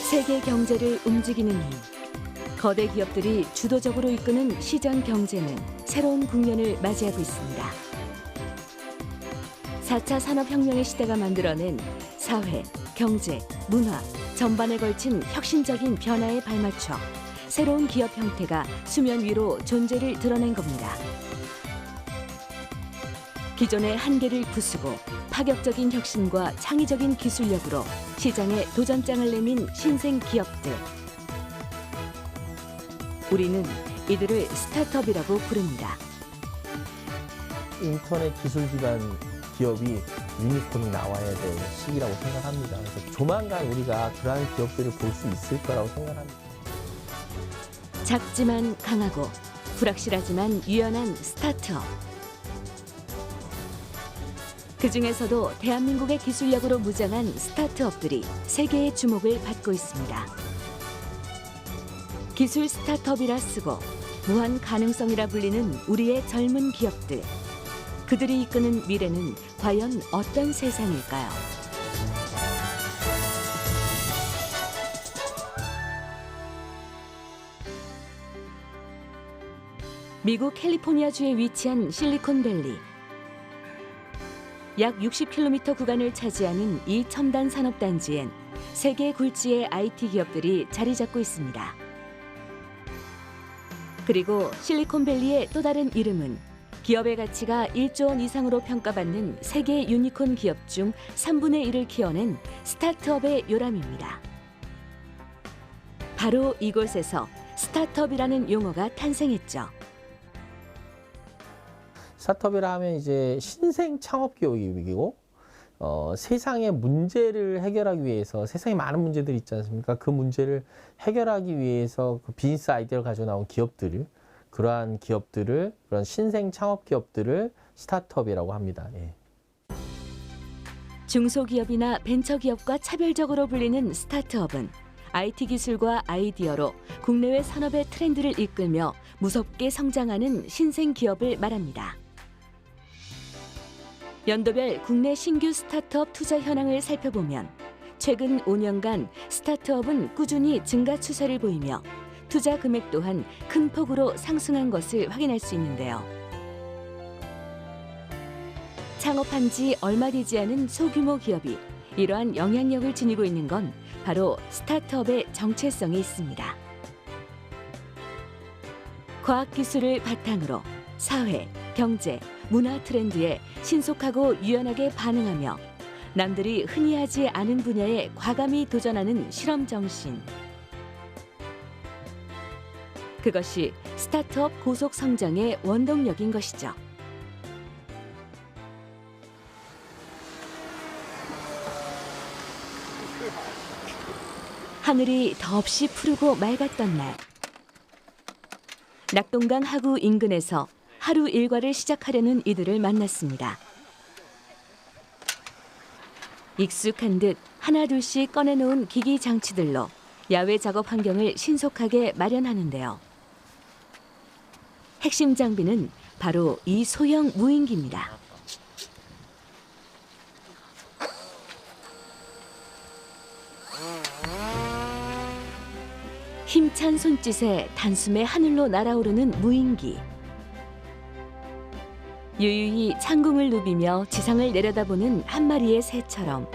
세계 경제를 움직이는 힘. 거대 기업들이 주도적으로 이끄는 시장 경제는 새로운 국면을 맞이하고 있습니다. 4차 산업혁명의 시대가 만들어낸 사회, 경제, 문화 전반에 걸친 혁신적인 변화에 발맞춰 새로운 기업 형태가 수면 위로 존재를 드러낸 겁니다. 기존의 한계를 부수고 파격적인 혁신과 창의적인 기술력으로 시장에 도전장을 내민 신생 기업들. 우리는 이들을 스타트업이라고 부릅니다. 인터넷 기술 기반 기업이 유니콘이 나와야 될 시기라고 생각합니다. 그래서 조만간 우리가 그러한 기업들을 볼 수 있을 거라고 생각합니다. 작지만 강하고 불확실하지만 유연한 스타트업. 그중에서도 대한민국의 기술력으로 무장한 스타트업들이 세계의 주목을 받고 있습니다. 기술 스타트업이라 쓰고 무한 가능성이라 불리는 우리의 젊은 기업들. 그들이 이끄는 미래는 과연 어떤 세상일까요? 미국 캘리포니아주에 위치한 실리콘밸리. 약 60km 구간을 차지하는 이 첨단 산업단지엔 세계 굴지의 IT 기업들이 자리 잡고 있습니다. 그리고 실리콘밸리의 또 다른 이름은 기업의 가치가 1조 원 이상으로 평가받는 세계 유니콘 기업 중 3분의 1을 키워낸 스타트업의 요람입니다. 바로 이곳에서 스타트업이라는 용어가 탄생했죠. 스타트업이라 하면 이제 신생 창업 기업이고 세상의 문제를 해결하기 위해서 세상에 많은 문제들이 있지 않습니까? 그 문제를 해결하기 위해서 그 비즈니스 아이디어를 가지고 나온 기업들을 그러한 기업들을 그런 신생 창업 기업들을 스타트업이라고 합니다. 예. 중소기업이나 벤처기업과 차별적으로 불리는 스타트업은 IT 기술과 아이디어로 국내외 산업의 트렌드를 이끌며 무섭게 성장하는 신생 기업을 말합니다. 연도별 국내 신규 스타트업 투자 현황을 살펴보면 최근 5년간 스타트업은 꾸준히 증가 추세를 보이며 투자 금액 또한 큰 폭으로 상승한 것을 확인할 수 있는데요. 창업한 지 얼마 되지 않은 소규모 기업이 이러한 영향력을 지니고 있는 건 바로 스타트업의 정체성에 있습니다. 과학기술을 바탕으로 사회, 경제, 문화 트렌드에 신속하고 유연하게 반응하며 남들이 흔히 하지 않은 분야에 과감히 도전하는 실험 정신. 그것이 스타트업 고속 성장의 원동력인 것이죠. 하늘이 더없이 푸르고 맑았던 날. 낙동강 하구 인근에서 하루 일과를 시작하려는 이들을 만났습니다. 익숙한 듯 하나둘씩 꺼내놓은 기기 장치들로 야외 작업 환경을 신속하게 마련하는데요. 핵심 장비는 바로 이 소형 무인기입니다. 힘찬 손짓에 단숨에 하늘로 날아오르는 무인기. 유유히 창궁을 누비며 지상을 내려다보는 한 마리의 새처럼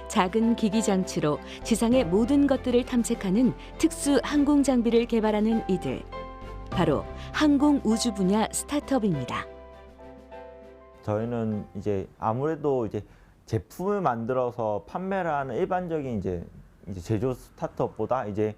작은 기기 장치로 지상의 모든 것들을 탐색하는 특수 항공 장비를 개발하는 이들. 바로 항공 우주 분야 스타트업입니다. 저희는 이제 아무래도 이제 제품을 만들어서 판매를 하는 일반적인 이제 제조 스타트업보다 이제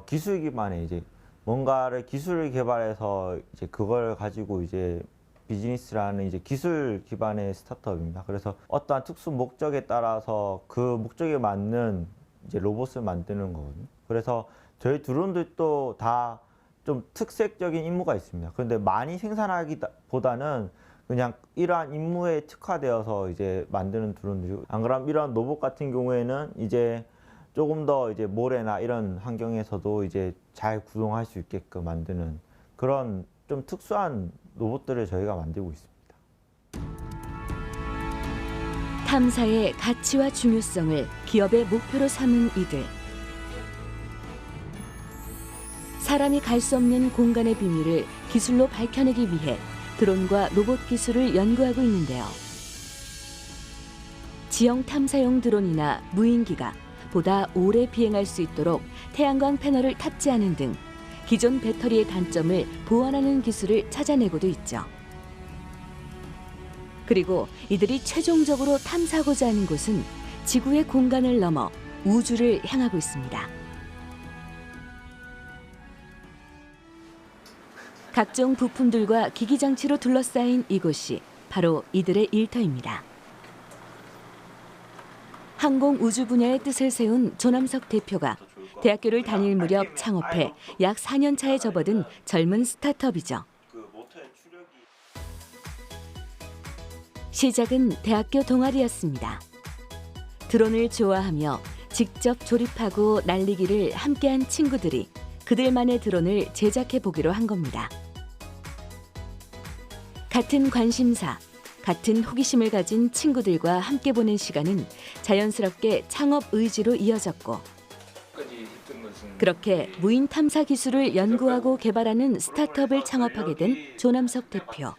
기술 기반의 이제 뭔가를 기술을 개발해서 이제 그걸 가지고 이제 비즈니스라는 이제 기술 기반의 스타트업입니다. 그래서 어떠한 특수 목적에 따라서 그 목적에 맞는 이제 로봇을 만드는 거거든요. 그래서 저희 드론들도 다 좀 특색적인 임무가 있습니다. 그런데 많이 생산하기보다는 그냥 이러한 임무에 특화되어서 이제 만드는 드론들이고, 안 그러면 이런 로봇 같은 경우에는 이제 조금 더 이제 모래나 이런 환경에서도 이제 잘 구동할 수 있게끔 만드는 그런 좀 특수한 로봇들을 저희가 만들고 있습니다. 탐사의 가치와 중요성을 기업의 목표로 삼은 이들. 사람이 갈 수 없는 공간의 비밀을 기술로 밝혀내기 위해 드론과 로봇 기술을 연구하고 있는데요. 지형 탐사용 드론이나 무인기가 보다 오래 비행할 수 있도록 태양광 패널을 탑재하는 등 기존 배터리의 단점을 보완하는 기술을 찾아내고도 있죠. 그리고 이들이 최종적으로 탐사하고자 하는 곳은 지구의 공간을 넘어 우주를 향하고 있습니다. 각종 부품들과 기기장치로 둘러싸인 이곳이 바로 이들의 일터입니다. 항공 우주 분야의 뜻을 세운 조남석 대표가 대학교를 다닐 무렵 창업해 약 4년 차에 접어든 젊은 스타트업이죠. 시작은 대학교 동아리였습니다. 드론을 좋아하며 직접 조립하고 날리기를 함께한 친구들이 그들만의 드론을 제작해 보기로 한 겁니다. 같은 관심사, 같은 호기심을 가진 친구들과 함께 보낸 시간은 자연스럽게 창업 의지로 이어졌고, 그렇게 무인 탐사 기술을 연구하고 개발하는 스타트업을 창업하게 된 조남석 대표.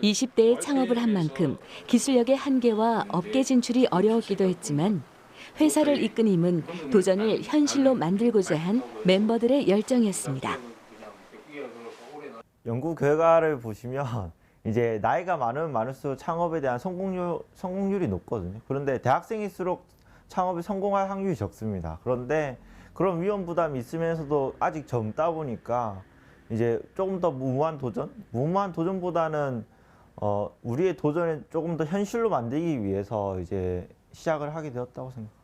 20대에 창업을 한 만큼 기술력의 한계와 업계 진출이 어려웠기도 했지만 회사를 이끈 힘은 도전을 현실로 만들고자 한 멤버들의 열정이었습니다. 연구 결과를 보시면 이제 나이가 많으면 많을수록 창업에 대한 성공률이 높거든요. 그런데 대학생일수록 창업에 성공할 확률이 적습니다. 그런데 그런 위험 부담이 있으면서도 아직 젊다 보니까 이제 조금 더 무모한 도전보다는 우리의 도전을 조금 더 현실로 만들기 위해서 이제 시작을 하게 되었다고 생각합니다.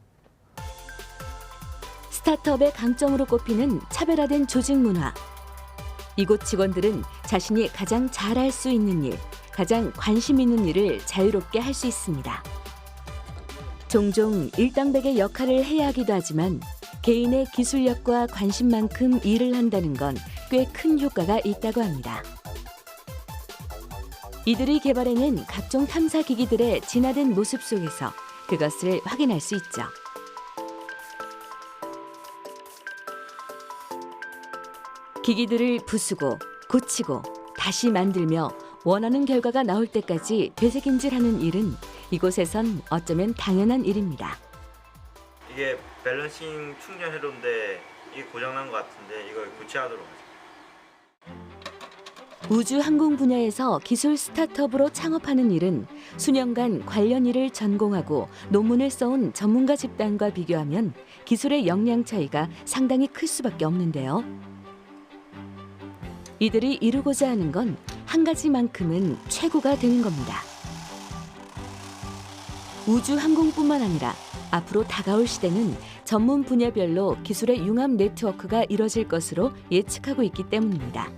스타트업의 강점으로 꼽히는 차별화된 조직 문화. 이곳 직원들은 자신이 가장 잘할 수 있는 일, 가장 관심 있는 일을 자유롭게 할 수 있습니다. 종종 일당백의 역할을 해야 하기도 하지만 개인의 기술력과 관심만큼 일을 한다는 건 꽤 큰 효과가 있다고 합니다. 이들이 개발해낸 각종 탐사 기기들의 진화된 모습 속에서 그것을 확인할 수 있죠. 기기들을 부수고 고치고 다시 만들며 원하는 결과가 나올 때까지 되새김질하는 일은 이곳에선 어쩌면 당연한 일입니다. 이게 밸런싱 충전 회로인데 이게 고장난 것 같은데 이걸 교체하도록 하죠. 우주 항공 분야에서 기술 스타트업으로 창업하는 일은 수년간 관련 일을 전공하고 논문을 써온 전문가 집단과 비교하면 기술의 역량 차이가 상당히 클 수밖에 없는데요. 이들이 이루고자 하는 건 한 가지만큼은 최고가 되는 겁니다. 우주 항공뿐만 아니라 앞으로 다가올 시대는 전문 분야별로 기술의 융합 네트워크가 이뤄질 것으로 예측하고 있기 때문입니다.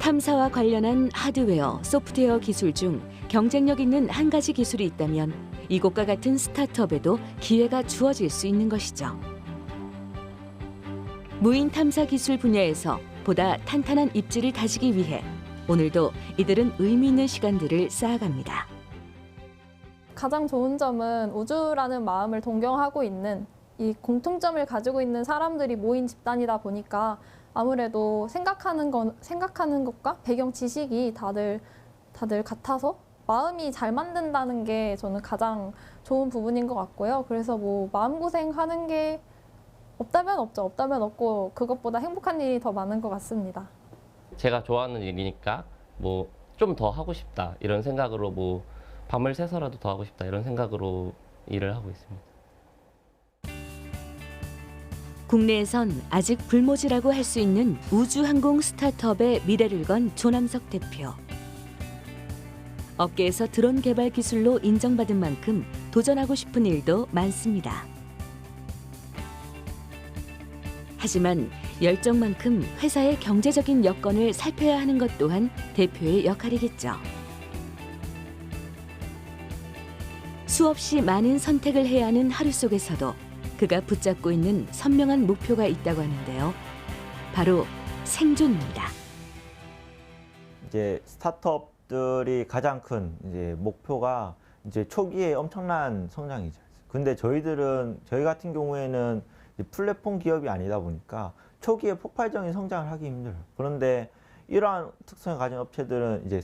탐사와 관련한 하드웨어, 소프트웨어 기술 중 경쟁력 있는 한 가지 기술이 있다면 이곳과 같은 스타트업에도 기회가 주어질 수 있는 것이죠. 무인 탐사 기술 분야에서 보다 탄탄한 입지를 다지기 위해 오늘도 이들은 의미 있는 시간들을 쌓아갑니다. 가장 좋은 점은 우주라는 마음을 동경하고 있는 이 공통점을 가지고 있는 사람들이 모인 집단이다 보니까 아무래도 생각하는 것과 배경 지식이 다들 같아서 마음이 잘 만든다는 게 저는 가장 좋은 부분인 것 같고요. 그래서 뭐 마음고생하는 게 없다면 없죠. 없다면 없고 그것보다 행복한 일이 더 많은 것 같습니다. 제가 좋아하는 일이니까 뭐 좀 더 하고 싶다 이런 생각으로 뭐 밤을 새서라도 더 하고 싶다 이런 생각으로 일을 하고 있습니다. 국내에선 아직 불모지라고 할 수 있는 우주항공 스타트업의 미래를 건 조남석 대표. 업계에서 드론 개발 기술로 인정받은 만큼 도전하고 싶은 일도 많습니다. 하지만 열정만큼 회사의 경제적인 여건을 살펴야 하는 것 또한 대표의 역할이겠죠. 수없이 많은 선택을 해야 하는 하루 속에서도 그가 붙잡고 있는 선명한 목표가 있다고 하는데요. 바로 생존입니다. 이제 스타트업들이 가장 큰 이제 목표가 이제 초기에 엄청난 성장이죠. 근데 저희 같은 경우에는 이제 플랫폼 기업이 아니다 보니까 초기에 폭발적인 성장을 하기 힘들어요. 그런데 이러한 특성을 가진 업체들은 이제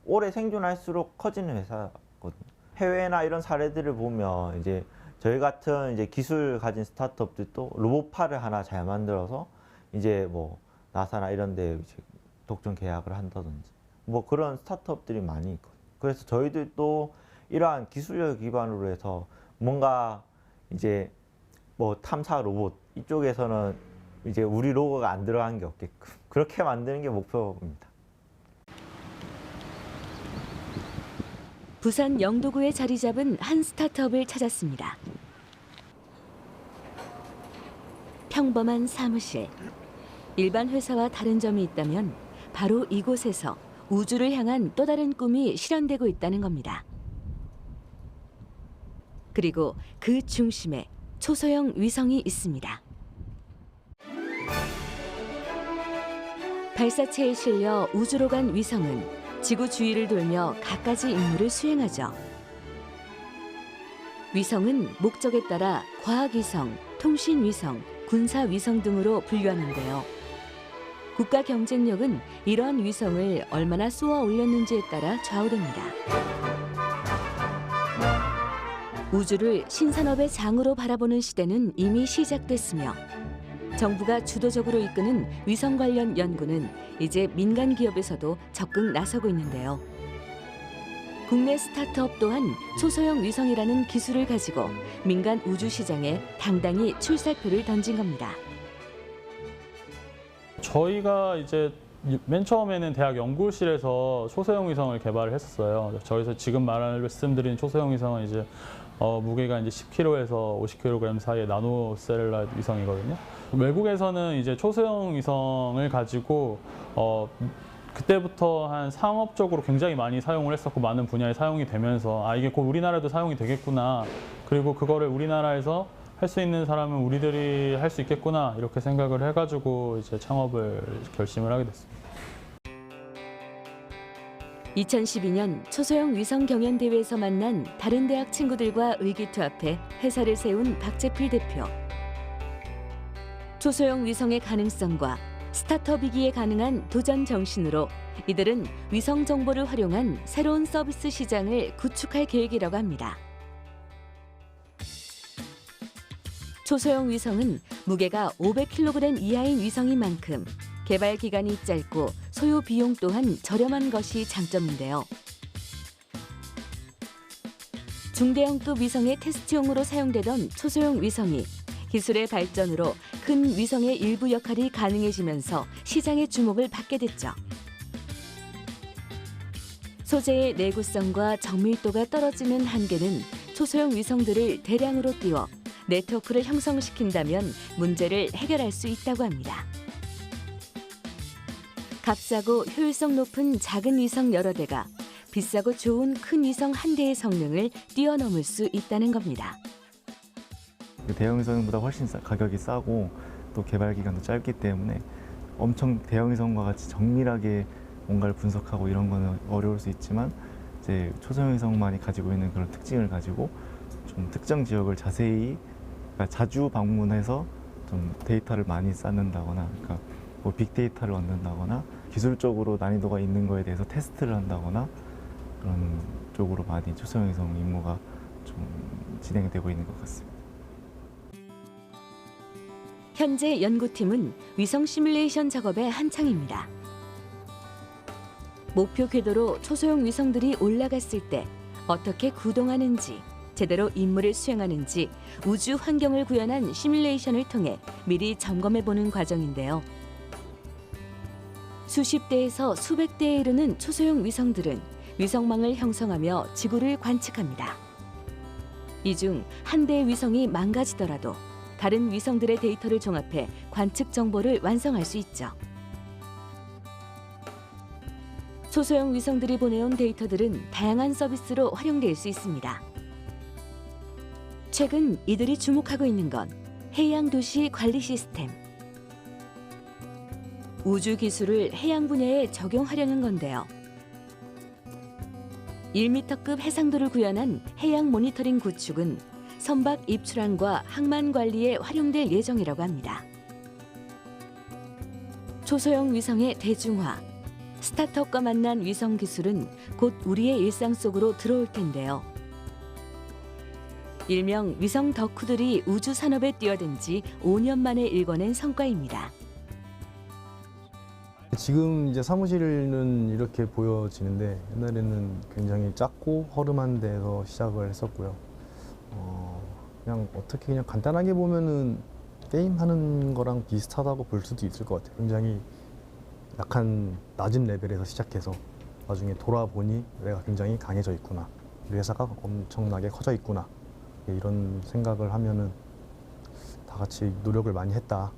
오래 생존할수록 커지는 회사거든요. 해외나 이런 사례들을 보면 이제 저희 같은 이제 기술 가진 스타트업들도 로봇팔을 하나 잘 만들어서 이제 뭐 나사나 이런 데 이제 독점 계약을 한다든지 뭐 그런 스타트업들이 많이 있거든요. 그래서 저희들도 이러한 기술력 기반으로 해서 뭔가 이제 뭐 탐사 로봇 이쪽에서는 이제 우리 로고가 안 들어간 게 없게끔 그렇게 만드는 게 목표입니다. 부산 영도구에 자리 잡은 한 스타트업을 찾았습니다. 평범한 사무실. 일반 회사와 다른 점이 있다면 바로 이곳에서 우주를 향한 또 다른 꿈이 실현되고 있다는 겁니다. 그리고 그 중심에 초소형 위성이 있습니다. 발사체에 실려 우주로 간 위성은 지구 주위를 돌며 갖가지 임무를 수행하죠. 위성은 목적에 따라 과학위성, 통신위성, 군사위성 등으로 분류하는데요. 국가 경쟁력은 이러한 위성을 얼마나 쏘아 올렸는지에 따라 좌우됩니다. 우주를 신산업의 장으로 바라보는 시대는 이미 시작됐으며 정부가 주도적으로 이끄는 위성 관련 연구는 이제 민간 기업에서도 적극 나서고 있는데요. 국내 스타트업 또한 초소형 위성이라는 기술을 가지고 민간 우주 시장에 당당히 출사표를 던진 겁니다. 저희가 이제 맨 처음에는 대학 연구실에서 초소형 위성을 개발을 했었어요. 저희서 지금 말씀드린 초소형 위성은 이제 무게가 이제 10kg에서 50kg 사이의 나노셀룰라 위성이거든요. 외국에서는 이제 초소형 위성을 가지고 그때부터 한 상업적으로 굉장히 많이 사용을 했었고 많은 분야에 사용이 되면서 이게 곧 우리나라도 사용이 되겠구나. 그리고 그거를 우리나라에서 할 수 있는 사람은 우리들이 할 수 있겠구나 이렇게 생각을 해가지고 이제 창업을 결심을 하게 됐습니다. 2012년 초소형 위성 경연 대회에서 만난 다른 대학 친구들과 의기투합해 회사를 세운 박재필 대표. 초소형 위성의 가능성과 스타트업이기에 가능한 도전 정신으로 이들은 위성 정보를 활용한 새로운 서비스 시장을 구축할 계획이라고 합니다. 초소형 위성은 무게가 500kg 이하인 위성인 만큼 개발 기간이 짧고 소요 비용 또한 저렴한 것이 장점인데요. 중대형급 위성의 테스트용으로 사용되던 초소형 위성이 기술의 발전으로 큰 위성의 일부 역할이 가능해지면서 시장의 주목을 받게 됐죠. 소재의 내구성과 정밀도가 떨어지는 한계는 초소형 위성들을 대량으로 띄워 네트워크를 형성시킨다면 문제를 해결할 수 있다고 합니다. 값싸고 효율성 높은 작은 위성 여러 대가 비싸고 좋은 큰 위성 한 대의 성능을 뛰어넘을 수 있다는 겁니다. 대형 위성보다 훨씬 가격이 싸고 또 개발 기간도 짧기 때문에 엄청 대형 위성과 같이 정밀하게 뭔가를 분석하고 이런 거는 어려울 수 있지만 이제 초소형 위성만이 가지고 있는 그런 특징을 가지고 좀 특정 지역을 자세히 그러니까 자주 방문해서 좀 데이터를 많이 쌓는다거나 그러니까 뭐 빅데이터를 얻는다거나 기술적으로 난이도가 있는 거에 대해서 테스트를 한다거나 그런 쪽으로 많이 초소형 위성 임무가 좀 진행되고 있는 것 같습니다. 현재 연구팀은 위성 시뮬레이션 작업에 한창입니다. 목표 궤도로 초소형 위성들이 올라갔을 때 어떻게 구동하는지, 제대로 임무를 수행하는지 우주 환경을 구현한 시뮬레이션을 통해 미리 점검해보는 과정인데요. 수십 대에서 수백 대에 이르는 초소형 위성들은 위성망을 형성하며 지구를 관측합니다. 이 중 한 대의 위성이 망가지더라도 다른 위성들의 데이터를 종합해 관측 정보를 완성할 수 있죠. 초소형 위성들이 보내온 데이터들은 다양한 서비스로 활용될 수 있습니다. 최근 이들이 주목하고 있는 건 해양 도시 관리 시스템. 우주 기술을 해양 분야에 적용하려는 건데요. 1m급 해상도를 구현한 해양 모니터링 구축은 선박 입출항과 항만 관리에 활용될 예정이라고 합니다. 초소형 위성의 대중화, 스타트업과 만난 위성 기술은 곧 우리의 일상 속으로 들어올 텐데요. 일명 위성 덕후들이 우주 산업에 뛰어든 지 5년 만에 일궈낸 성과입니다. 지금 이제 사무실은 이렇게 보여지는데 옛날에는 굉장히 작고 허름한 데서 시작을 했었고요. 그냥 어떻게 그냥 간단하게 보면은 게임하는 거랑 비슷하다고 볼 수도 있을 것 같아요. 굉장히 약한 낮은 레벨에서 시작해서 나중에 돌아보니 내가 굉장히 강해져 있구나. 우리 회사가 엄청나게 커져 있구나. 이런 생각을 하면은 다 같이 노력을 많이 했다,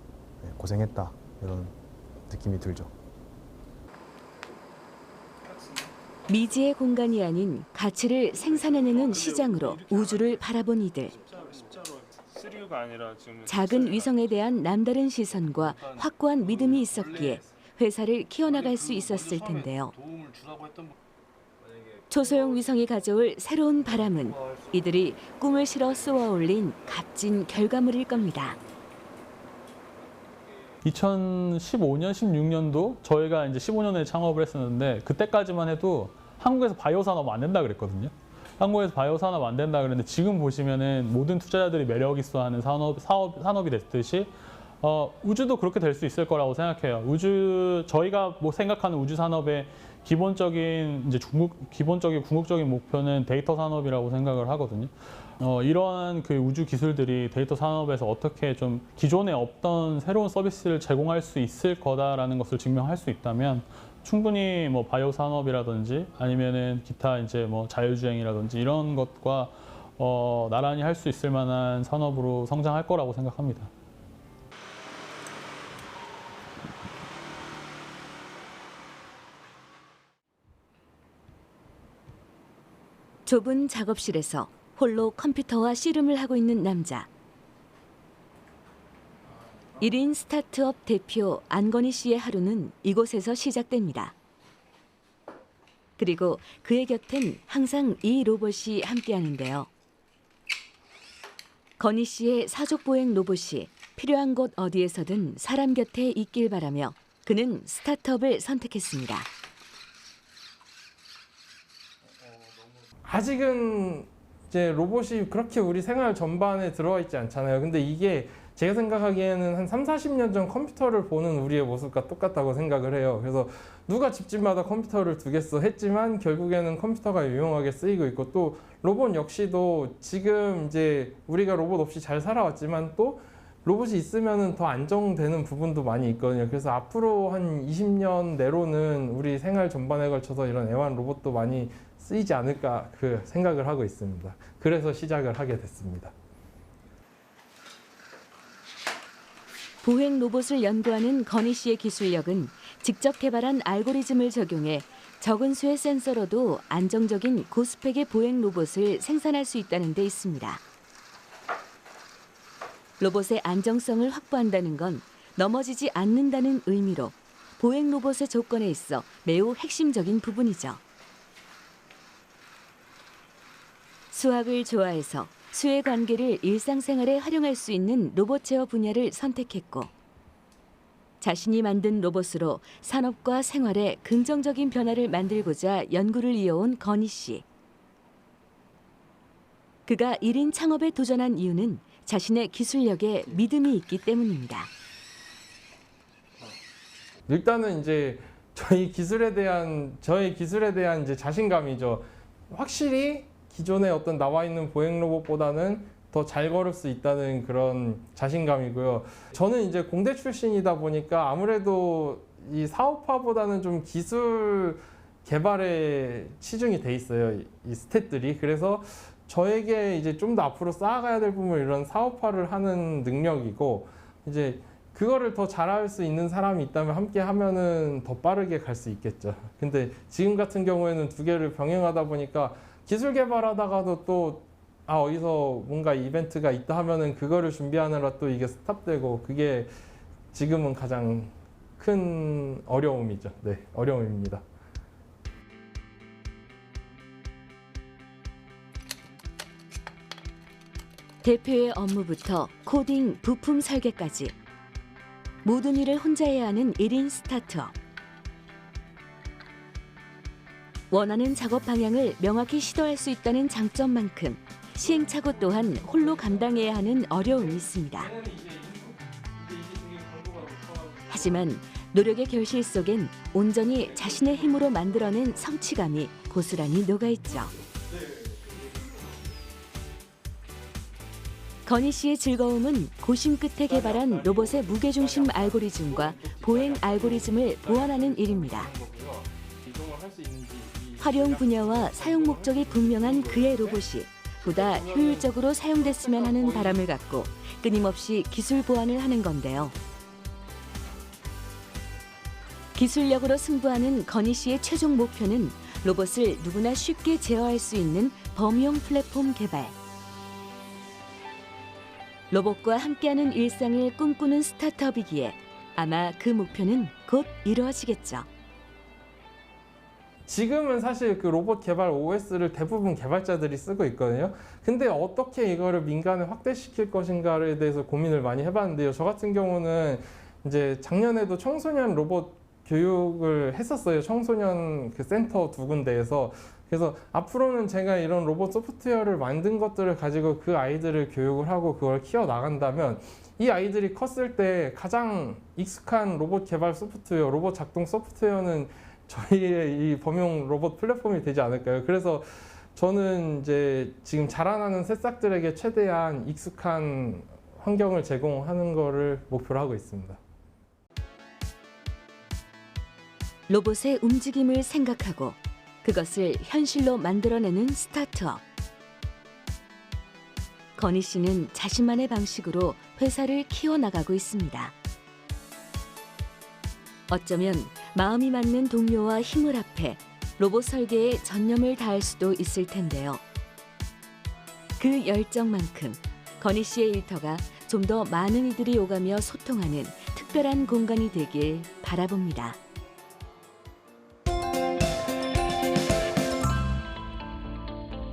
고생했다 이런 느낌이 들죠. 미지의 공간이 아닌 가치를 생산해내는 시장으로 우주를 바라본 이들. 작은 위성에 대한 남다른 시선과 확고한 믿음이 있었기에 회사를 키워나갈 수 있었을 텐데요. 초소형 위성이 가져올 새로운 바람은 이들이 꿈을 실어 쏘아 올린 값진 결과물일 겁니다. 2015년, 16년도 저희가 이제 15년에 창업을 했었는데 그때까지만 해도 한국에서 바이오 산업 안 된다 그랬거든요. 한국에서 바이오 산업 안 된다 그랬는데 지금 보시면은 모든 투자자들이 매력 있어하는 산업이 됐듯이 우주도 그렇게 될 수 있을 거라고 생각해요. 저희가 뭐 생각하는 우주 산업의 기본적인 궁극적인 목표는 데이터 산업이라고 생각을 하거든요. 이러한 그 우주 기술들이 데이터 산업에서 어떻게 좀 기존에 없던 새로운 서비스를 제공할 수 있을 거다라는 것을 증명할 수 있다면 충분히 뭐 바이오 산업이라든지 아니면은 기타 이제 뭐 자율주행이라든지 이런 것과 나란히 할 수 있을 만한 산업으로 성장할 거라고 생각합니다. 좁은 작업실에서 홀로 컴퓨터와 씨름을 하고 있는 남자. 1인 스타트업 대표 안건희 씨의 하루는 이곳에서 시작됩니다. 그리고 그의 곁엔 항상 이 로봇이 함께하는데요. 건희 씨의 사족보행 로봇이 필요한 곳 어디에서든 사람 곁에 있길 바라며 그는 스타트업을 선택했습니다. 아직은 이제 로봇이 그렇게 우리 생활 전반에 들어와 있지 않잖아요. 근데 이게 제가 생각하기에는 한 3, 40년 전 컴퓨터를 보는 우리의 모습과 똑같다고 생각을 해요. 그래서 누가 집집마다 컴퓨터를 두겠어 했지만 결국에는 컴퓨터가 유용하게 쓰이고 있고 또 로봇 역시도 지금 이제 우리가 로봇 없이 잘 살아왔지만 또 로봇이 있으면 더 안정되는 부분도 많이 있거든요. 그래서 앞으로 한 20년 내로는 우리 생활 전반에 걸쳐서 이런 애완 로봇도 많이 쓰이지 않을까 그 생각을 하고 있습니다. 그래서 시작을 하게 됐습니다. 보행 로봇을 연구하는 건희 씨의 기술력은 직접 개발한 알고리즘을 적용해 적은 수의 센서로도 안정적인 고스펙의 보행 로봇을 생산할 수 있다는 데 있습니다. 로봇의 안정성을 확보한다는 건 넘어지지 않는다는 의미로 보행 로봇의 조건에 있어 매우 핵심적인 부분이죠. 수학을 좋아해서 수의 관계를 일상생활에 활용할 수 있는 로봇 제어 분야를 선택했고 자신이 만든 로봇으로 산업과 생활에 긍정적인 변화를 만들고자 연구를 이어온 건희 씨. 그가 1인 창업에 도전한 이유는 자신의 기술력에 믿음이 있기 때문입니다. 일단은 이제 저희 기술에 대한 이제 자신감이죠. 확실히 기존에 어떤 나와 있는 보행 로봇보다는 더 잘 걸을 수 있다는 그런 자신감이고요. 저는 이제 공대 출신이다 보니까 아무래도 이 사업화보다는 좀 기술 개발에 치중이 돼 있어요. 이 스탯들이. 그래서 저에게 이제 좀 더 앞으로 쌓아가야 될 부분은 이런 사업화를 하는 능력이고 이제 그거를 더 잘할 수 있는 사람이 있다면 함께 하면은 더 빠르게 갈 수 있겠죠. 근데 지금 같은 경우에는 두 개를 병행하다 보니까 기술 개발하다가도 또 어디서 뭔가 이벤트가 있다 하면은 그거를 준비하느라 또 이게 스탑되고 그게 지금은 가장 큰 어려움이죠. 네, 어려움입니다. 대표의 업무부터 코딩, 부품 설계까지 모든 일을 혼자 해야 하는 1인 스타트업. 원하는 작업 방향을 명확히 시도할 수 있다는 장점만큼 시행착오 또한 홀로 감당해야 하는 어려움이 있습니다. 하지만 노력의 결실 속엔 온전히 자신의 힘으로 만들어낸 성취감이 고스란히 녹아있죠. 건희 씨의 즐거움은 고심 끝에 개발한 로봇의 무게중심 알고리즘과 보행 알고리즘을 보완하는 일입니다. 활용 분야와 사용 목적이 분명한 그의 로봇이 보다 효율적으로 사용됐으면 하는 바람을 갖고 끊임없이 기술 보완을 하는 건데요. 기술력으로 승부하는 건희 씨의 최종 목표는 로봇을 누구나 쉽게 제어할 수 있는 범용 플랫폼 개발. 로봇과 함께하는 일상을 꿈꾸는 스타트업이기에 아마 그 목표는 곧 이루어지겠죠. 지금은 사실 그 로봇 개발 OS를 대부분 개발자들이 쓰고 있거든요. 근데 어떻게 이거를 민간에 확대시킬 것인가에 대해서 고민을 많이 해봤는데요. 저 같은 경우는 이제 작년에도 청소년 로봇 교육을 했었어요. 청소년 그 센터 2군데에서. 그래서 앞으로는 제가 이런 로봇 소프트웨어를 만든 것들을 가지고 그 아이들을 교육을 하고 그걸 키워 나간다면 이 아이들이 컸을 때 가장 익숙한 로봇 개발 소프트웨어, 로봇 작동 소프트웨어는 저희의 이 범용 로봇 플랫폼이 되지 않을까요? 그래서 저는 이제 지금 자라나는 새싹들에게 최대한 익숙한 환경을 제공하는 거를 목표로 하고 있습니다. 로봇의 움직임을 생각하고 그것을 현실로 만들어내는 스타트업. 건희 씨는 자신만의 방식으로 회사를 키워나가고 있습니다. 어쩌면 마음이 맞는 동료와 힘을 합해 로봇 설계에 전념을 다할 수도 있을 텐데요. 그 열정만큼 건희 씨의 일터가 좀 더 많은 이들이 오가며 소통하는 특별한 공간이 되길 바라봅니다.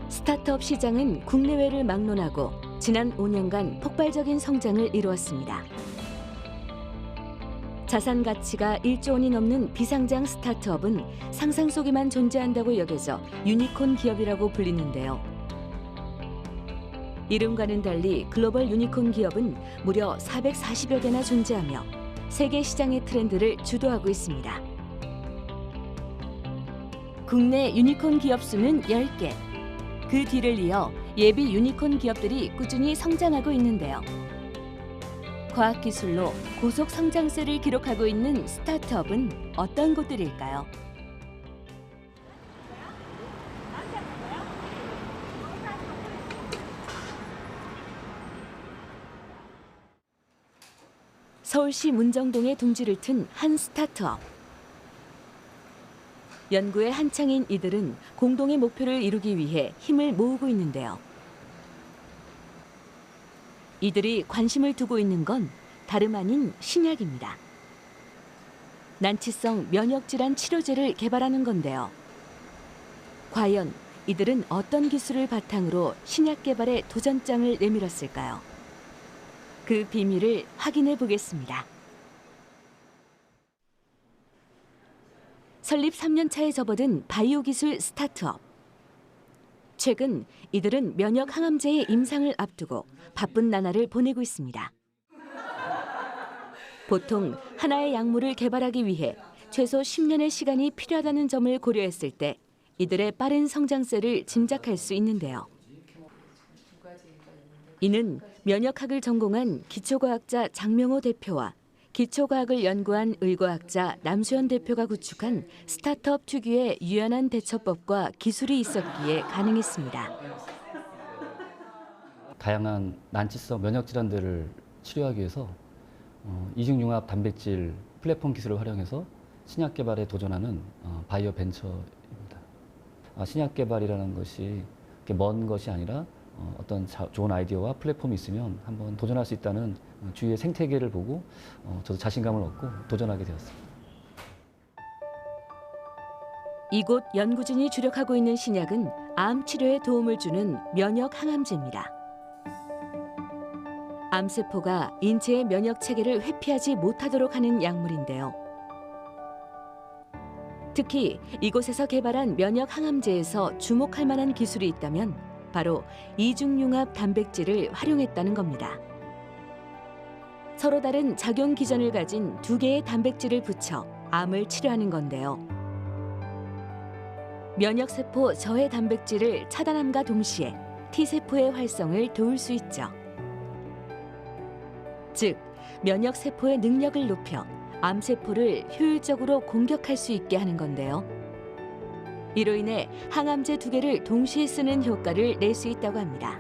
스타트업 시장은 국내외를 막론하고 지난 5년간 폭발적인 성장을 이루었습니다. 자산 가치가 1조 원이 넘는 비상장 스타트업은 상상 속에만 존재한다고 여겨져 유니콘 기업이라고 불리는데요. 이름과는 달리 글로벌 유니콘 기업은 무려 440여 개나 존재하며 세계 시장의 트렌드를 주도하고 있습니다. 국내 유니콘 기업 수는 10개. 그 뒤를 이어 예비 유니콘 기업들이 꾸준히 성장하고 있는데요. 과학기술로 고속 성장세를 기록하고 있는 스타트업은 어떤 곳들일까요? 서울시 문정동에 둥지를 튼 한 스타트업. 연구에 한창인 이들은 공동의 목표를 이루기 위해 힘을 모으고 있는데요. 이들이 관심을 두고 있는 건 다름 아닌 신약입니다. 난치성 면역질환 치료제를 개발하는 건데요. 과연 이들은 어떤 기술을 바탕으로 신약 개발에 도전장을 내밀었을까요? 그 비밀을 확인해 보겠습니다. 설립 3년 차에 접어든 바이오 기술 스타트업. 최근 이들은 면역 항암제의 임상을 앞두고 바쁜 나날을 보내고 있습니다. 보통 하나의 약물을 개발하기 위해 최소 10년의 시간이 필요하다는 점을 고려했을 때 이들의 빠른 성장세를 짐작할 수 있는데요. 이는 면역학을 전공한 기초과학자 장명호 대표와 기초과학을 연구한 의과학자 남수현 대표가 구축한 스타트업 특유의 유연한 대처법과 기술이 있었기에 가능했습니다. 다양한 난치성 면역 질환들을 치료하기 위해서 이중융합 단백질 플랫폼 기술을 활용해서 신약 개발에 도전하는 바이오 벤처입니다. 신약 개발이라는 것이 먼 것이 아니라 어떤 좋은 아이디어와 플랫폼이 있으면 한번 도전할 수 있다는 주위의 생태계를 보고 저도 자신감을 얻고 도전하게 되었습니다. 이곳 연구진이 주력하고 있는 신약은 암 치료에 도움을 주는 면역 항암제입니다. 암세포가 인체의 면역 체계를 회피하지 못하도록 하는 약물인데요. 특히 이곳에서 개발한 면역 항암제에서 주목할 만한 기술이 있다면 바로 이중융합 단백질을 활용했다는 겁니다. 서로 다른 작용 기전을 가진 두 개의 단백질을 붙여 암을 치료하는 건데요. 면역세포 저해 단백질을 차단함과 동시에 T세포의 활성을 도울 수 있죠. 즉, 면역세포의 능력을 높여 암세포를 효율적으로 공격할 수 있게 하는 건데요. 이로 인해 항암제 두 개를 동시에 쓰는 효과를 낼 수 있다고 합니다.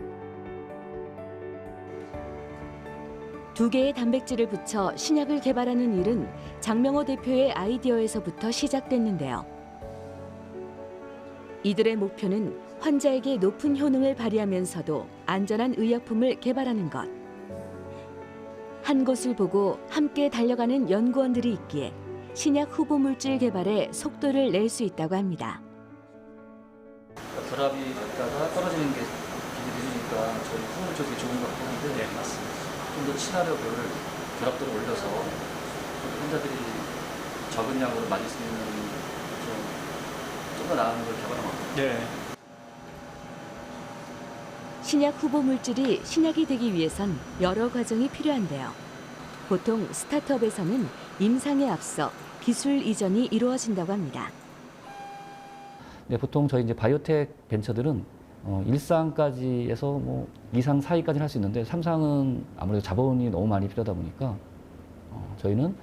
두 개의 단백질을 붙여 신약을 개발하는 일은 장명호 대표의 아이디어에서부터 시작됐는데요. 이들의 목표는 환자에게 높은 효능을 발휘하면서도 안전한 의약품을 개발하는 것. 한 곳을 보고 함께 달려가는 연구원들이 있기에 신약 후보 물질 개발에 속도를 낼 수 있다고 합니다. 결합이 됐다가 떨어지는 게 느리니까 저희 후보 쪽이 좋은 것 같긴 한데 네, 맞습니다. 좀 더 친화력을 결합도를 올려서 환자들이 적은 양으로 맞을 수 있는 좀 더 나은 걸 개발한 것 같아요. 네. 신약 후보 물질이 신약이 되기 위해선 여러 과정이 필요한데요. 보통 스타트업에서는 임상에 앞서 기술 이전이 이루어진다고 합니다. 네, 보통 저희 이제 바이오텍 벤처들은 1상까지 해서 뭐 2상, 4위까지는 할 수 있는데 3상은 아무래도 자본이 너무 많이 필요하다 보니까 저희는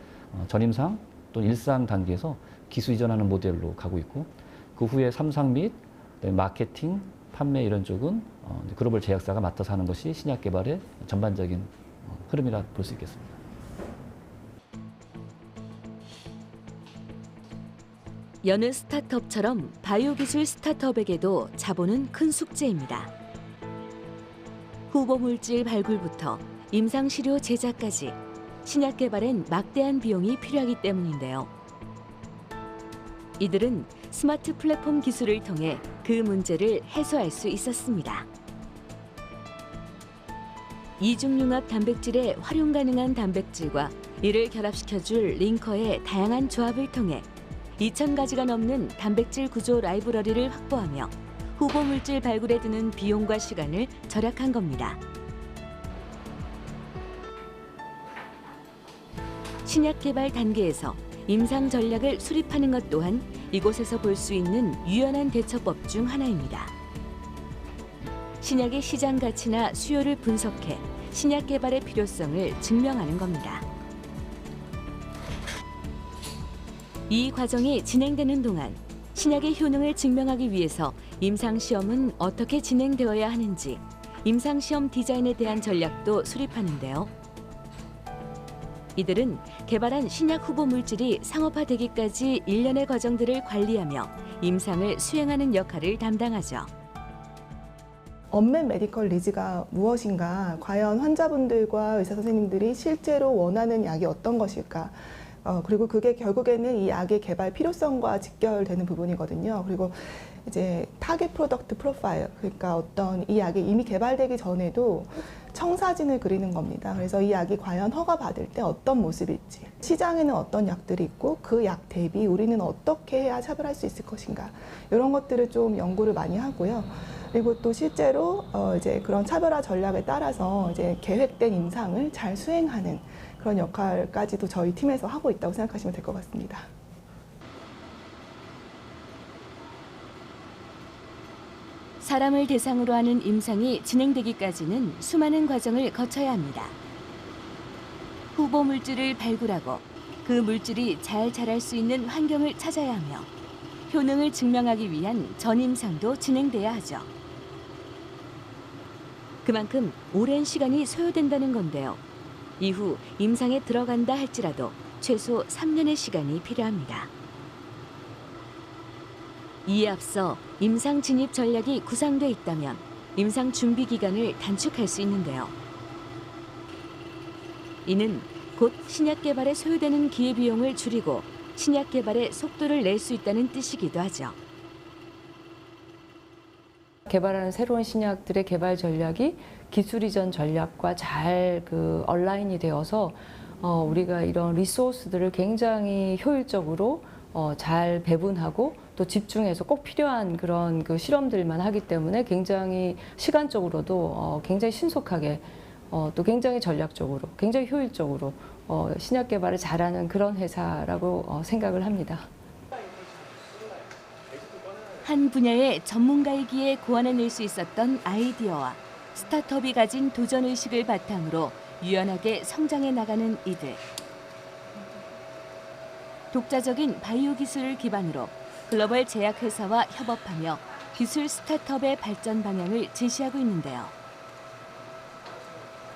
전임상 또는 1상 단계에서 기술 이전하는 모델로 가고 있고 그 후에 3상 및 마케팅, 판매 이런 쪽은 글로벌 제약사가 맡아서 하는 것이 신약 개발의 전반적인 흐름이라 볼 수 있겠습니다. 여느 스타트업처럼 바이오 기술 스타트업에게도 자본은 큰 숙제입니다. 후보 물질 발굴부터 임상 시료 제작까지 신약 개발엔 막대한 비용이 필요하기 때문인데요. 이들은 스마트 플랫폼 기술을 통해 그 문제를 해소할 수 있었습니다. 이중융합 단백질의 활용 가능한 단백질과 이를 결합시켜줄 링커의 다양한 조합을 통해 2,000가지가 넘는 단백질 구조 라이브러리를 확보하며 후보 물질 발굴에 드는 비용과 시간을 절약한 겁니다. 신약 개발 단계에서 임상 전략을 수립하는 것 또한 이곳에서 볼 수 있는 유연한 대처법 중 하나입니다. 신약의 시장 가치나 수요를 분석해 신약 개발의 필요성을 증명하는 겁니다. 이 과정이 진행되는 동안 신약의 효능을 증명하기 위해서 임상시험은 어떻게 진행되어야 하는지 임상시험 디자인에 대한 전략도 수립하는데요. 이들은 개발한 신약 후보 물질이 상업화되기까지 일련의 과정들을 관리하며 임상을 수행하는 역할을 담당하죠. 언맷 메디컬 니즈가 무엇인가, 과연 환자분들과 의사 선생님들이 실제로 원하는 약이 어떤 것일까, 그리고 그게 결국에는 이 약의 개발 필요성과 직결되는 부분이거든요. 그리고 이제 타겟 프로덕트 프로파일, 그러니까 어떤 이 약이 이미 개발되기 전에도 청사진을 그리는 겁니다. 그래서 이 약이 과연 허가받을 때 어떤 모습일지, 시장에는 어떤 약들이 있고 그 약 대비 우리는 어떻게 해야 차별할 수 있을 것인가, 이런 것들을 좀 연구를 많이 하고요. 그리고 또 실제로 이제 그런 차별화 전략에 따라서 이제 계획된 임상을 잘 수행하는 그런 역할까지도 저희 팀에서 하고 있다고 생각하시면 될 것 같습니다. 사람을 대상으로 하는 임상이 진행되기까지는 수많은 과정을 거쳐야 합니다. 후보 물질을 발굴하고 그 물질이 잘 자랄 수 있는 환경을 찾아야 하며 효능을 증명하기 위한 전임상도 진행돼야 하죠. 그만큼 오랜 시간이 소요된다는 건데요. 이후 임상에 들어간다 할지라도 최소 3년의 시간이 필요합니다. 이에 앞서 임상 진입 전략이 구상돼 있다면 임상 준비 기간을 단축할 수 있는데요. 이는 곧 신약 개발에 소요되는 기회비용을 줄이고 신약 개발에 속도를 낼 수 있다는 뜻이기도 하죠. 개발하는 새로운 신약들의 개발 전략이 기술 이전 전략과 잘 얼라인이 되어서 우리가 이런 리소스들을 굉장히 효율적으로 잘 배분하고 또 집중해서 꼭 필요한 그런 실험들만 하기 때문에 굉장히 시간적으로도 굉장히 신속하게 또 굉장히 전략적으로 굉장히 효율적으로 신약 개발을 잘하는 그런 회사라고 생각을 합니다. 한 분야의 전문가이기에 고안해낼 수 있었던 아이디어와 스타트업이 가진 도전의식을 바탕으로 유연하게 성장해 나가는 이들. 독자적인 바이오 기술을 기반으로 글로벌 제약회사와 협업하며 기술 스타트업의 발전 방향을 제시하고 있는데요.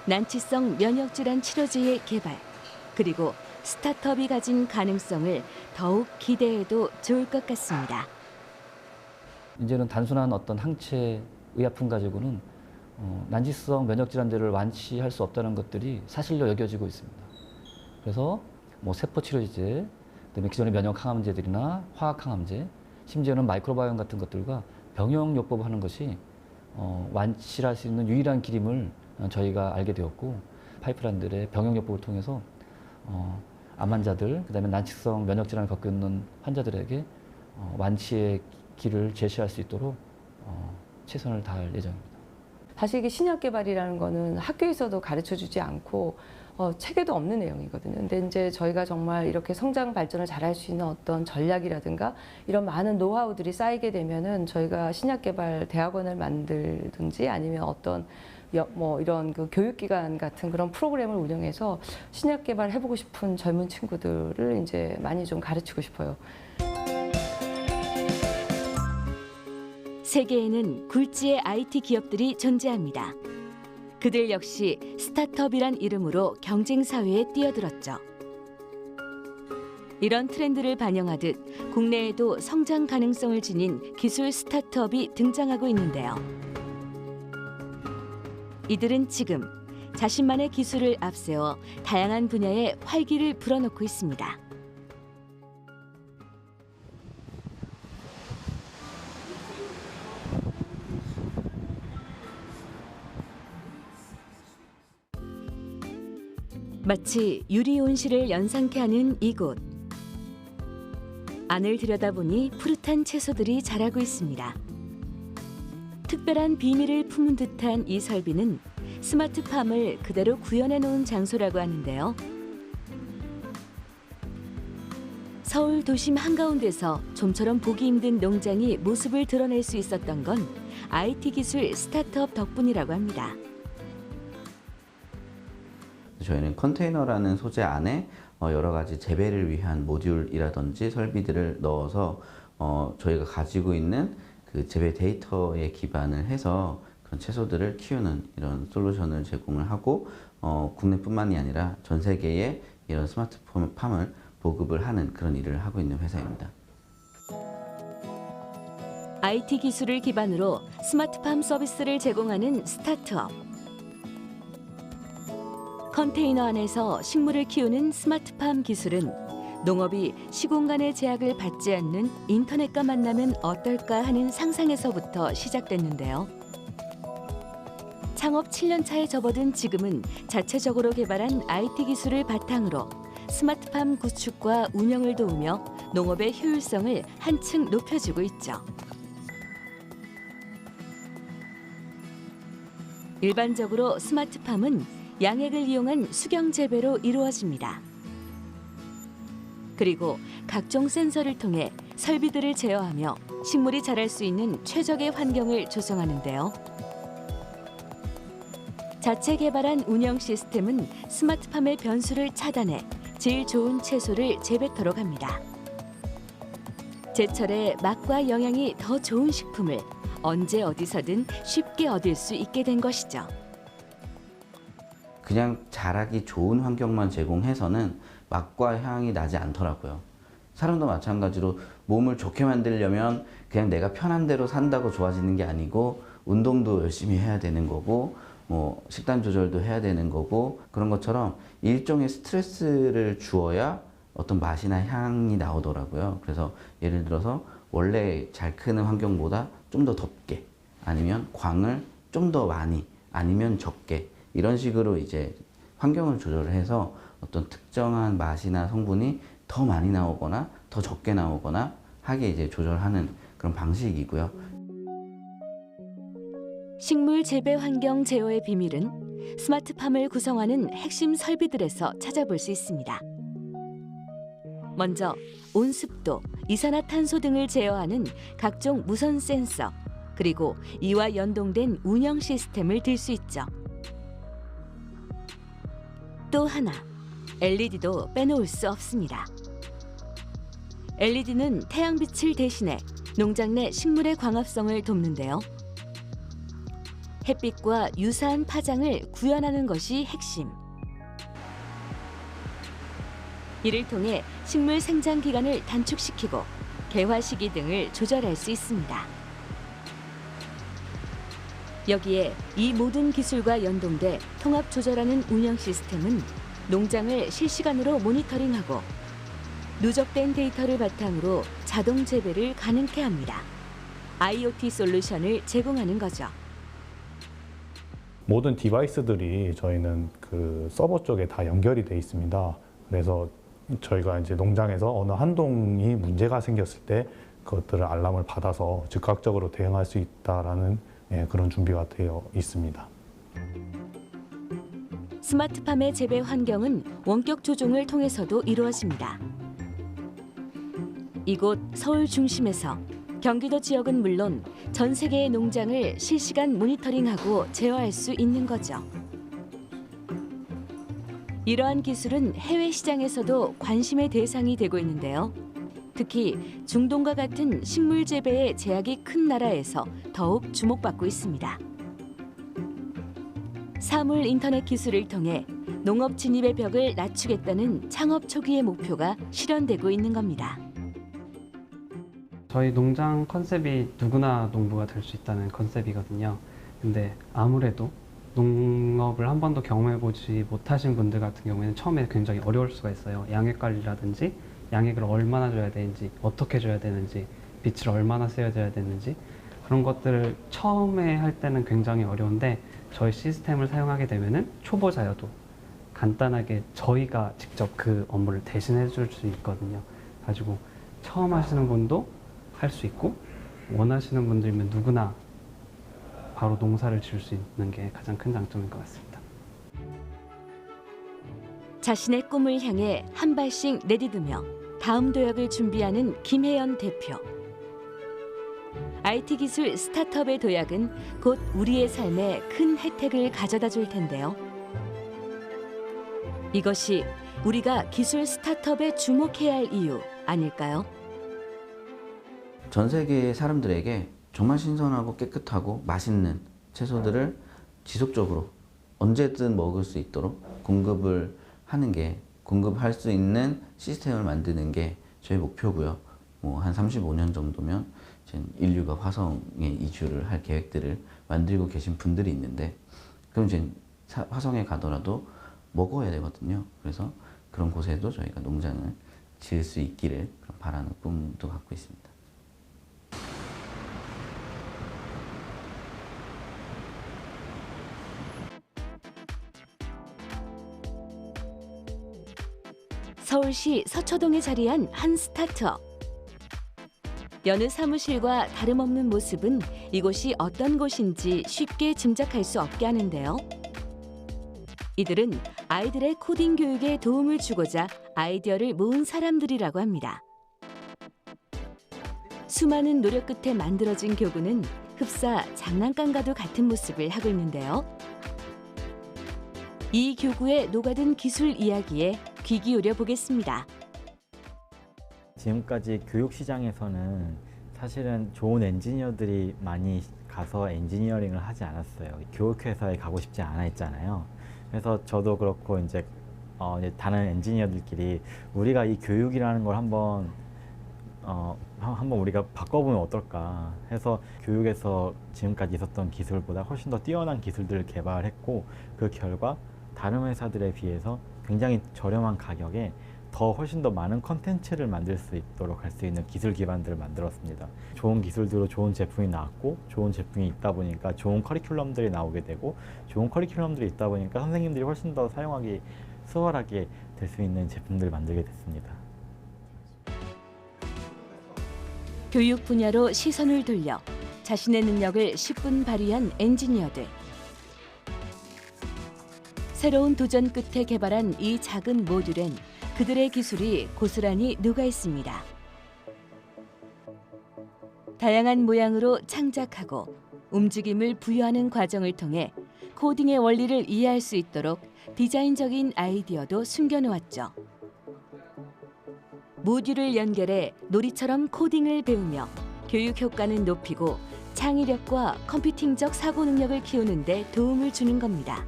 난치성 면역질환 치료제의 개발, 그리고 스타트업이 가진 가능성을 더욱 기대해도 좋을 것 같습니다. 이제는 단순한 어떤 항체 의약품 가지고는 난치성 면역 질환들을 완치할 수 없다는 것들이 사실로 여겨지고 있습니다. 그래서 세포 치료제, 그다음에 기존의 면역 항암제들이나 화학 항암제, 심지어는 마이크로바이옴 같은 것들과 병용요법 하는 것이 완치를 할 수 있는 유일한 길임을 저희가 알게 되었고, 파이프라인들의 병용요법을 통해서 암 환자들, 그다음에 난치성 면역 질환을 겪고 있는 환자들에게 완치의 길을 제시할 수 있도록 최선을 다할 예정입니다. 사실 이게 신약 개발이라는 거는 학교에서도 가르쳐 주지 않고 책에도 없는 내용이거든요. 근데 이제 저희가 정말 이렇게 성장 발전을 잘할 수 있는 어떤 전략이라든가 이런 많은 노하우들이 쌓이게 되면은 저희가 신약 개발 대학원을 만들든지 아니면 어떤 이런 교육기관 같은 그런 프로그램을 운영해서 신약 개발 해보고 싶은 젊은 친구들을 이제 많이 좀 가르치고 싶어요. 세계에는 굴지의 IT 기업들이 존재합니다. 그들 역시 스타트업이란 이름으로 경쟁 사회에 뛰어들었죠. 이런 트렌드를 반영하듯 국내에도 성장 가능성을 지닌 기술 스타트업이 등장하고 있는데요. 이들은 지금 자신만의 기술을 앞세워 다양한 분야에 활기를 불어넣고 있습니다. 마치 유리 온실을 연상케 하는 이곳. 안을 들여다보니 푸릇한 채소들이 자라고 있습니다. 특별한 비밀을 품은 듯한 이 설비는 스마트팜을 그대로 구현해 놓은 장소라고 하는데요. 서울 도심 한가운데서 좀처럼 보기 힘든 농장이 모습을 드러낼 수 있었던 건 IT 기술 스타트업 덕분이라고 합니다. 저희는 컨테이너라는 소재 안에 여러 가지 재배를 위한 모듈이라든지 설비들을 넣어서 저희가 가지고 있는 그 재배 데이터에 기반을 해서 그런 채소들을 키우는 이런 솔루션을 제공을 하고 국내뿐만이 아니라 전 세계에 이런 스마트팜을 보급을 하는 그런 일을 하고 있는 회사입니다. IT 기술을 기반으로 스마트팜 서비스를 제공하는 스타트업. 컨테이너 안에서 식물을 키우는 스마트팜 기술은 농업이 시공간의 제약을 받지 않는 인터넷과 만나면 어떨까 하는 상상에서부터 시작됐는데요. 창업 7년 차에 접어든 지금은 자체적으로 개발한 IT 기술을 바탕으로 스마트팜 구축과 운영을 도우며 농업의 효율성을 한층 높여주고 있죠. 일반적으로 스마트팜은 양액을 이용한 수경 재배로 이루어집니다. 그리고 각종 센서를 통해 설비들을 제어하며 식물이 자랄 수 있는 최적의 환경을 조성하는데요. 자체 개발한 운영 시스템은 스마트팜의 변수를 차단해 제일 좋은 채소를 재배터로 갑니다. 제철에 맛과 영양이 더 좋은 식품을 언제 어디서든 쉽게 얻을 수 있게 된 것이죠. 그냥 자라기 좋은 환경만 제공해서는 맛과 향이 나지 않더라고요. 사람도 마찬가지로 몸을 좋게 만들려면 그냥 내가 편한 대로 산다고 좋아지는 게 아니고 운동도 열심히 해야 되는 거고 식단 조절도 해야 되는 거고 그런 것처럼 일종의 스트레스를 주어야 어떤 맛이나 향이 나오더라고요. 그래서 예를 들어서 원래 잘 크는 환경보다 좀 더 덥게 아니면 광을 좀 더 많이 아니면 적게 이런 식으로 이제 환경을 조절을 해서 어떤 특정한 맛이나 성분이 더 많이 나오거나 더 적게 나오거나 하게 이제 조절하는 그런 방식이고요. 식물 재배 환경 제어의 비밀은 스마트팜을 구성하는 핵심 설비들에서 찾아볼 수 있습니다. 먼저 온습도, 이산화탄소 등을 제어하는 각종 무선 센서, 그리고 이와 연동된 운영 시스템을 들 수 있죠. 또 하나, LED도 빼놓을 수 없습니다. LED는 태양빛을 대신해 농장 내 식물의 광합성을 돕는데요. 햇빛과 유사한 파장을 구현하는 것이 핵심. 이를 통해 식물 생장 기간을 단축시키고 개화 시기 등을 조절할 수 있습니다. 여기에 이 모든 기술과 연동돼 통합 조절하는 운영 시스템은 농장을 실시간으로 모니터링하고 누적된 데이터를 바탕으로 자동 재배를 가능케 합니다. IoT 솔루션을 제공하는 거죠. 모든 디바이스들이 저희는 그 서버 쪽에 다 연결이 돼 있습니다. 그래서 저희가 이제 농장에서 어느 한 동이 문제가 생겼을 때 그것들을 알람을 받아서 즉각적으로 대응할 수 있다라는 그런 준비가 되어 있습니다. 스마트팜의 재배 환경은 원격 조종을 통해서도 이루어집니다. 이곳 서울 중심에서 경기도 지역은 물론 전 세계의 농장을 실시간 모니터링하고 제어할 수 있는 거죠. 이러한 기술은 해외 시장에서도 관심의 대상이 되고 있는데요. 특히 중동과 같은 식물 재배에 제약이 큰 나라에서 더욱 주목받고 있습니다. 사물 인터넷 기술을 통해 농업 진입의 벽을 낮추겠다는 창업 초기의 목표가 실현되고 있는 겁니다. 저희 농장 컨셉이 누구나 농부가 될 수 있다는 컨셉이거든요. 근데 아무래도 농업을 한 번도 경험해보지 못하신 분들 같은 경우에는 처음에 굉장히 어려울 수가 있어요. 양액 관리라든지 양액을 얼마나 줘야 되는지, 어떻게 줘야 되는지, 빛을 얼마나 쐬어줘야 되는지 그런 것들을 처음에 할 때는 굉장히 어려운데 저희 시스템을 사용하게 되면은 초보자여도 간단하게 저희가 직접 그 업무를 대신해 줄 수 있거든요. 가지고 처음 하시는 분도 할 수 있고 원하시는 분들이면 누구나 바로 농사를 지을 수 있는 게 가장 큰 장점인 것 같습니다. 자신의 꿈을 향해 한 발씩 내디디며 다음 도약을 준비하는 김혜연 대표. IT 기술 스타트업의 도약은 곧 우리의 삶에 큰 혜택을 가져다 줄 텐데요. 이것이 우리가 기술 스타트업에 주목해야 할 이유 아닐까요? 전 세계의 사람들에게 정말 신선하고 깨끗하고 맛있는 채소들을 지속적으로 언제든 먹을 수 있도록 공급을 하는 게, 공급할 수 있는 시스템을 만드는 게 저희 목표고요. 한 35년 정도면 인류가 화성에 이주를 할 계획들을 만들고 계신 분들이 있는데, 그럼 이제 화성에 가더라도 먹어야 되거든요. 그래서 그런 곳에도 저희가 농장을 지을 수 있기를 바라는 꿈도 갖고 있습니다. 서울시 서초동에 자리한 한 스타트업. 여느 사무실과 다름없는 모습은 이곳이 어떤 곳인지 쉽게 짐작할 수 없게 하는데요. 이들은 아이들의 코딩 교육에 도움을 주고자 아이디어를 모은 사람들이라고 합니다. 수많은 노력 끝에 만들어진 교구는 흡사 장난감과도 같은 모습을 하고 있는데요. 이 교구에 녹아든 기술 이야기에 귀 기울여 보겠습니다. 지금까지 교육 시장에서는 사실은 좋은 엔지니어들이 많이 가서 엔지니어링을 하지 않았어요. 교육회사에 가고 싶지 않아 했잖아요. 그래서 저도 그렇고 이제 다른 엔지니어들끼리 우리가 이 교육이라는 걸 한번 우리가 바꿔보면 어떨까 해서 교육에서 지금까지 있었던 기술보다 훨씬 더 뛰어난 기술들을 개발했고, 그 결과 다른 회사들에 비해서 굉장히 저렴한 가격에 더 훨씬 더 많은 컨텐츠를 만들 수 있도록 할 수 있는 기술 기반들을 만들었습니다. 좋은 기술들로 좋은 제품이 나왔고 좋은 제품이 있다 보니까 좋은 커리큘럼들이 나오게 되고 좋은 커리큘럼들이 있다 보니까 선생님들이 훨씬 더 사용하기 수월하게 될 수 있는 제품들을 만들게 됐습니다. 교육 분야로 시선을 돌려 자신의 능력을 10분 발휘한 엔지니어들. 새로운 도전 끝에 개발한 이 작은 모듈엔 그들의 기술이 고스란히 녹아 있습니다. 다양한 모양으로 창작하고 움직임을 부여하는 과정을 통해 코딩의 원리를 이해할 수 있도록 디자인적인 아이디어도 숨겨놓았죠. 모듈을 연결해 놀이처럼 코딩을 배우며 교육 효과는 높이고 창의력과 컴퓨팅적 사고 능력을 키우는 데 도움을 주는 겁니다.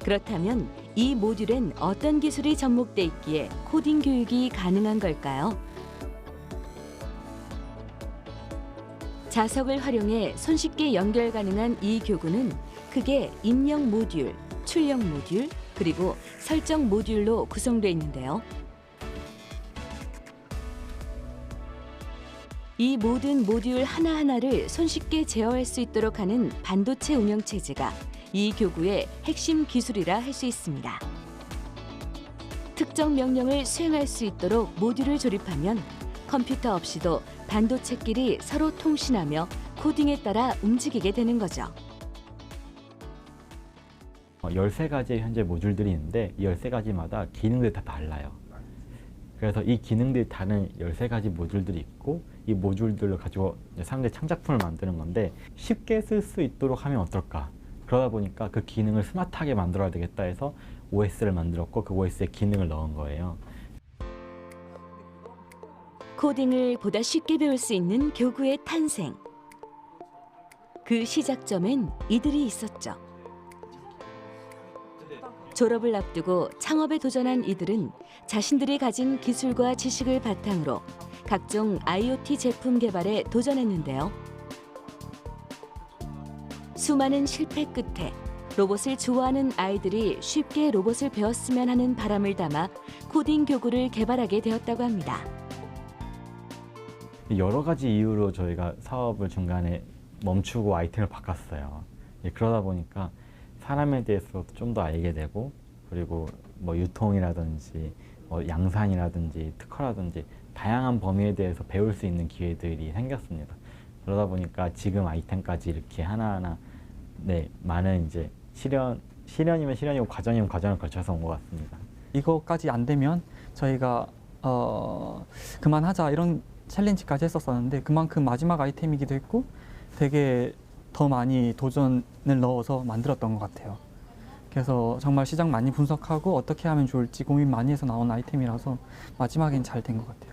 그렇다면 이 모듈엔 어떤 기술이 접목돼 있기에 코딩 교육이 가능한 걸까요? 자석을 활용해 손쉽게 연결 가능한 이 교구는 크게 입력 모듈, 출력 모듈, 그리고 설정 모듈로 구성되어 있는데요. 이 모든 모듈 하나하나를 손쉽게 제어할 수 있도록 하는 반도체 운영체제가 이 교구의 핵심 기술이라 할 수 있습니다. 특정 명령을 수행할 수 있도록 모듈을 조립하면 컴퓨터 없이도 반도체끼리 서로 통신하며 코딩에 따라 움직이게 되는 거죠. 13가지의 현재 모듈들이 있는데 이 13가지마다 기능들이 다 달라요. 그래서 이 기능들이 다른 13가지 모듈들이 있고 이 모듈들을 가지고 상대 창작품을 만드는 건데 쉽게 쓸 수 있도록 하면 어떨까? 그러다 보니까 그 기능을 스마트하게 만들어야 되겠다 해서 OS를 만들었고 그 OS에 기능을 넣은 거예요. 코딩을 보다 쉽게 배울 수 있는 교구의 탄생. 그 시작점엔 이들이 있었죠. 졸업을 앞두고 창업에 도전한 이들은 자신들이 가진 기술과 지식을 바탕으로 각종 IoT 제품 개발에 도전했는데요. 수많은 실패 끝에 로봇을 좋아하는 아이들이 쉽게 로봇을 배웠으면 하는 바람을 담아 코딩 교구를 개발하게 되었다고 합니다. 여러 가지 이유로 저희가 사업을 중간에 멈추고 아이템을 바꿨어요. 그러다 보니까 사람에 대해서 좀 더 알게 되고 그리고 뭐 유통이라든지 양산이라든지 특허라든지 다양한 범위에 대해서 배울 수 있는 기회들이 생겼습니다. 그러다 보니까 지금 아이템까지 이렇게 하나하나 많은 이제 실현이면 실현이고 과정이면 과정을 거쳐서 온 것 같습니다. 이거까지 안 되면 저희가 그만하자 이런 챌린지까지 했었었는데 그만큼 마지막 아이템이기도 했고 되게 더 많이 도전을 넣어서 만들었던 것 같아요. 그래서 정말 시장 많이 분석하고 어떻게 하면 좋을지 고민 많이 해서 나온 아이템이라서 마지막엔 잘 된 것 같아요.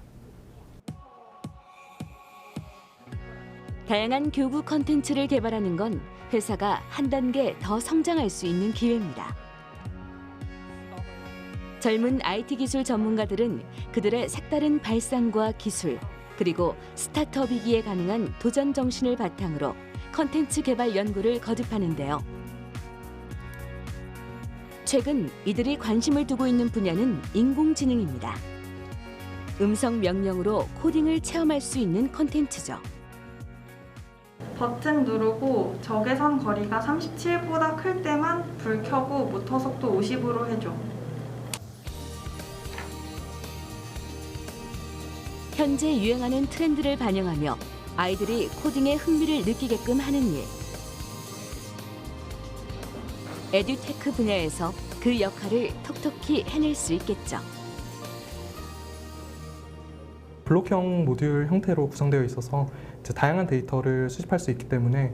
다양한 교구 콘텐츠를 개발하는 건 회사가 한 단계 더 성장할 수 있는 기회입니다. 젊은 IT 기술 전문가들은 그들의 색다른 발상과 기술, 그리고 스타트업이기에 가능한 도전 정신을 바탕으로 콘텐츠 개발 연구를 거듭하는데요. 최근 이들이 관심을 두고 있는 분야는 인공지능입니다. 음성 명령으로 코딩을 체험할 수 있는 콘텐츠죠. 버튼 누르고 적외선 거리가 37보다 클 때만 불 켜고 모터 속도 50으로 해줘. 현재 유행하는 트렌드를 반영하며 아이들이 코딩에 흥미를 느끼게끔 하는 일. 에듀테크 분야에서 그 역할을 톡톡히 해낼 수 있겠죠. 블록형 모듈 형태로 구성되어 있어서 다양한 데이터를 수집할 수 있기 때문에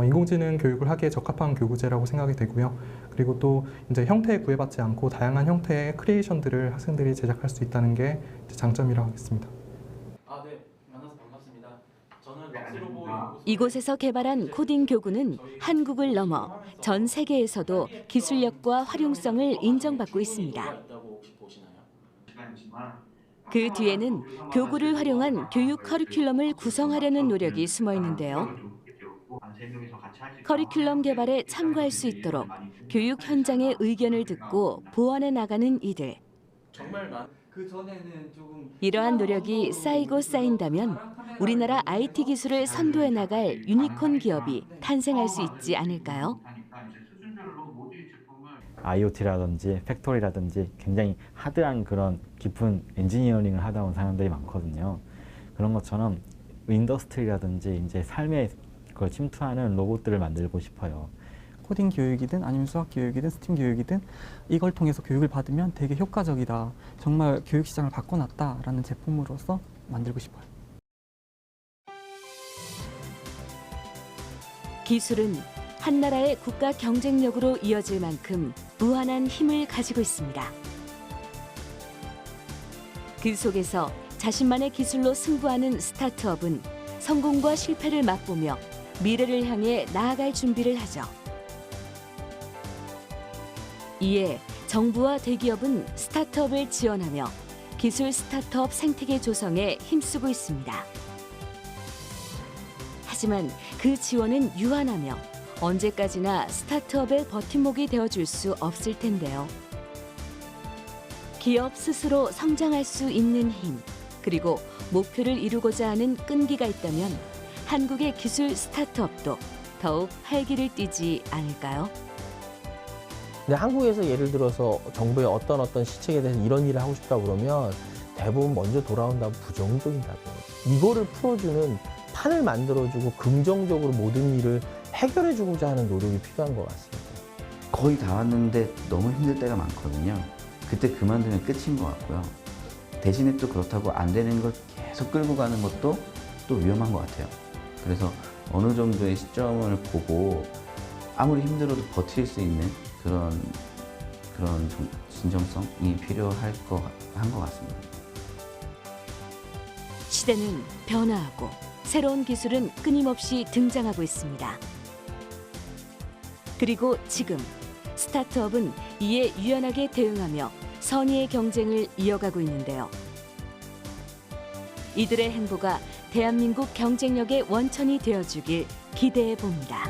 인공지능 교육을 하기에 적합한 교구제라고 생각이 되고요. 그리고 또 이제 형태에 구애받지 않고 다양한 형태의 크리에이션들을 학생들이 제작할 수 있다는 게 장점이라고 하겠습니다. 네, 만나서 반갑습니다. 저는 이곳에서 개발한 코딩 교구는 한국을 넘어 전 세계에서도 기술력과 활용성을 인정받고 있습니다. 그 뒤에는 교구를 활용한 교육 커리큘럼을 구성하려는 노력이 숨어 있는데요. 커리큘럼 개발에 참가할 수 있도록 교육 현장의 의견을 듣고 보완해 나가는 이들. 이러한 노력이 쌓이고 쌓인다면 우리나라 IT 기술을 선도해 나갈 유니콘 기업이 탄생할 수 있지 않을까요? IoT라든지 팩토리라든지 굉장히 하드한 그런 깊은 엔지니어링을 하다 온 사람들이 많거든요. 그런 것처럼 인더스트리라든지 이제 삶에 그걸 침투하는 로봇들을 만들고 싶어요. 코딩 교육이든 아니면 수학 교육이든 스팀 교육이든 이걸 통해서 교육을 받으면 되게 효과적이다. 정말 교육 시장을 바꿔놨다라는 제품으로서 만들고 싶어요. 기술은 한 나라의 국가 경쟁력으로 이어질 만큼 무한한 힘을 가지고 있습니다. 그 속에서 자신만의 기술로 승부하는 스타트업은 성공과 실패를 맛보며 미래를 향해 나아갈 준비를 하죠. 이에 정부와 대기업은 스타트업을 지원하며 기술 스타트업 생태계 조성에 힘쓰고 있습니다. 하지만 그 지원은 유한하며 언제까지나 스타트업의 버팀목이 되어줄 수 없을 텐데요. 기업 스스로 성장할 수 있는 힘, 그리고 목표를 이루고자 하는 끈기가 있다면 한국의 기술 스타트업도 더욱 활기를 띠지 않을까요? 근데 한국에서 예를 들어서 정부의 어떤 시책에 대해서 이런 일을 하고 싶다고 그러면 대부분 먼저 돌아온다고 부정적이다고. 이거를 풀어주는 판을 만들어주고 긍정적으로 모든 일을 해결해주고자 하는 노력이 필요한 것 같습니다. 거의 다 왔는데 너무 힘들 때가 많거든요. 그때 그만두면 끝인 것 같고요. 대신에 또 그렇다고 안 되는 걸 계속 끌고 가는 것도 또 위험한 것 같아요. 그래서 어느 정도의 시점을 보고 아무리 힘들어도 버틸 수 있는 그런 진정성이 필요할 한 것 같습니다. 시대는 변화하고 새로운 기술은 끊임없이 등장하고 있습니다. 그리고 지금 스타트업은 이에 유연하게 대응하며 선의의 경쟁을 이어가고 있는데요. 이들의 행보가 대한민국 경쟁력의 원천이 되어주길 기대해 봅니다.